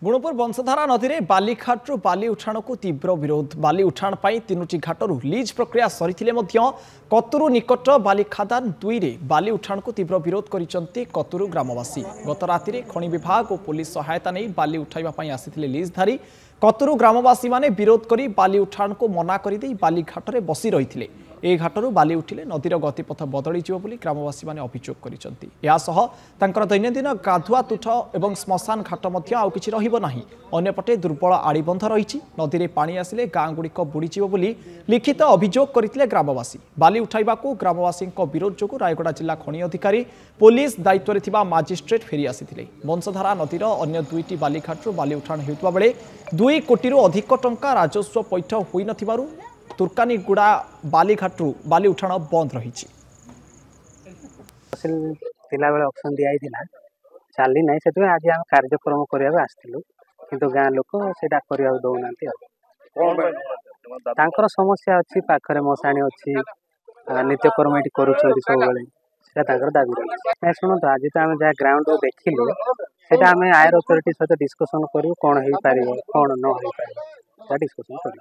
गुणपुर वंशधारा नदी में बालीघाट्रु बाली उठाण को तीव्र विरोध। बाली उठाण पर तीनोटी घाटरू लीज प्रक्रिया सरी कतुरु निकट बाली खादान 2 रे बाली उठाण को तीव्र विरोध करिसंती कतुरु ग्रामवासी। गत राति खनि विभाग और पुलिस सहायता नहीं बाली उठाइबा आसी लीजधारी कतुरु ग्रामवासी माने विरोध करी बाली उठाण को मना कर बाली घाट में बसी रही। ए घाटरू बाली उठिले नदीर गतिपथ बदली जीव बोली ग्रामवासी माने अभियोग करिसंती। यासह तांकर दैनंदिन गाधुआ तुठ एवं श्मशान घाट मध्य आउ किछि रहिबो नाही। अन्यपटे दुर्बल आड़ीबंध रही नदी में पानी आसिले गाँ गुड़िक बुड़ीजीव बोली लिखित अभियोग करथिले ग्रामवासी। बाली उठाइबाकू ग्रामवासी विरोध जोगु रायगड़ा जिला खनि अधिकारी पुलिस दायित्व में थिबा मजिस्ट्रेट फेरी आसिथिले। वंशधारा नदीर अन्य 2टी बालीघाटरू बाली उठाण हेउतबा बेले 2 कोटी अधिक टंका राजस्व पैठ होई नथिबारु तुर्कानीगुड़ा बालीघाटरू बाली उठाण बंद रही। ऑप्शन दिया चली ना से आज आम कार्यक्रम करने आसलु कि गाँ लोक से दौना समस्या अच्छी पाखे मशाणी अच्छी नित्यकर्म ये कर सब दाबी रही। शुणु आज तो आम जहाँ ग्राउंड देखिलु से आम आयर अथॉरिटी सहित डिस्कसन करूँ कौन हो पार कौन न हो पार डिस्कसन कर।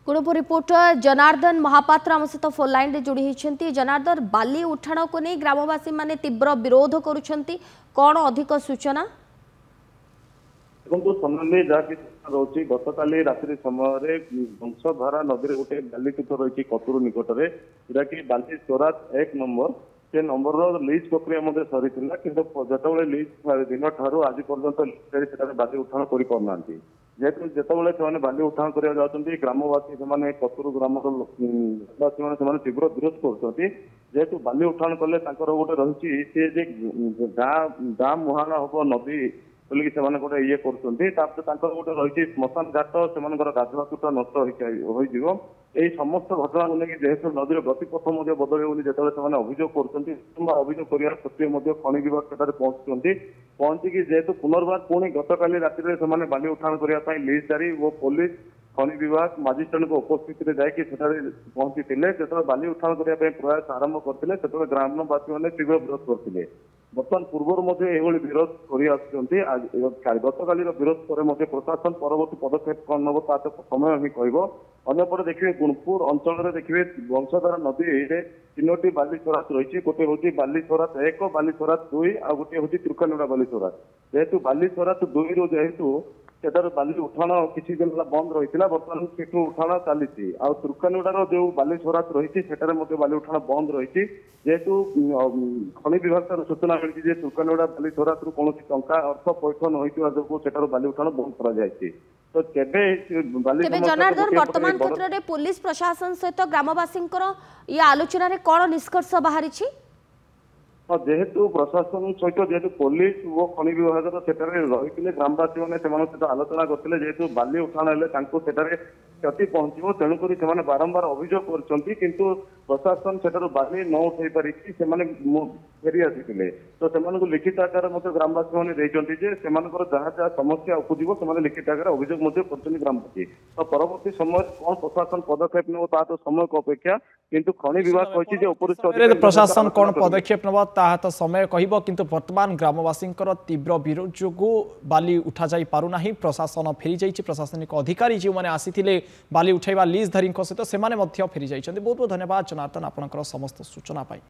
गुणपुर रिपोर्टर जनार्दन महापात्र आम सहित फोन लाइन रे जोड़ी होती। जनार्दन, बाली उठाण को नहीं ग्रामवासी माने तीव्र विरोध करुछंती, कौन अधिक सूचना? समय जहाँ रही गत काली रात्रि समय वंशधारा नदी गोटे बालीतीर्थ रही कतुरु निकट में जोटा कि बाली चोरात 1 नंबर से नंबर लीज प्रक्रिया सरी जो लीज दिन ठार आज पर्यटन बाली उठाण करना जेहेतु जितेबाला से बाली उठाण करा जाती ग्रामवासी से कतुरु ग्रामवासी मैंने तीव्र विरोध करेतु बाली उठाण कले गोटे रही सी गाँ मुहाना हम नदी बोलिकी से गोटे ये कर गोटे रही श्मशान घाट से गाधुआ तुटा नष्ट हो समस्त घटना को लेकिन जेहेतु नदीर गतिपथ बदल जो अभियोग कर अभियोग कर सत्वे खनि विभाग से पहुंची जेहेतु पुनर्बार पुणी गत काली राति से बाली उठाण करने लीजधारी और पुलिस खनि विभाग मजिस्ट्रेट को उपस्थित में जाकि पहुंची जो बाली उठाण करने प्रयास आरंभ करते ग्रामवासी मैंने तीव्र विरोध करते। बर्तमान पूर्व यह विरोध कर गत काली विरोध पर प्रशासन परवर्ती पदक्षेप कौन नब ता समय ही कहपटे देखिए गुणपुर अंचल देखिए वंशधारा नदी 3टी बाली छोरात रही गोटे हूँ बाली छोरात 1 बाली छोरात 2 आ गोटे हूँ तुर्कानुड़ा बाली छोरात जेहेतु बाली छोरात 2 रु जेहेतु सेटार बाली उठाण किसी दिन बंद रही है बर्तमान से उठाण चली तुर्कानुड़ार जो बाली छोरात रही बाली उठाण बंद रही जेहेतु खनि विभाग तार सूचना मिली तुर्कानुड़ा बाली छोरात कौन टंका अर्थ पैठ न जो बाली उठाण बंद कर तो जनार्दन वर्तमान क्षेत्र में पुलिस प्रशासन सहित ग्रामवासी ये आलोचना कौन निष्कर्ष बाहरी? जेहेतु प्रशासन सहित जेहेतु पुलिस और खनि विभाग रही ग्रामवासी मैंने सहित आलोचना करते जेहेतु बाली उठाण है क्षति पहुंचो तेणुक बारंबार अभियोग कर प्रशासन से बाली न उठे पारि फेरी आसी तो से लिखित आकार ग्रामवासी मैंने जहाँ जहाँ समस्या उपजीव से लिखित आकार अभियोग कर ग्रामवासी तो परवर्ती समय कौन प्रशासन पदक्षेप नब ता तो समय को अपेक्षा किंतु खनि विभाग कही प्रशासन कौन पदक्षेप नब ता तो समय कहब किंतु वर्तमान ग्रामवासी तीव्र विरोध जो बाली उठा जाई पारुना प्रशासन फेरी जाइए प्रशासनिक अधिकारी जो मैंने आसी बाली उठाइबा लीजधारी सहित से फेरी जाइए। बहुत बहुत धन्यवाद जनार्दन आपनकर समस्त सूचना पाई।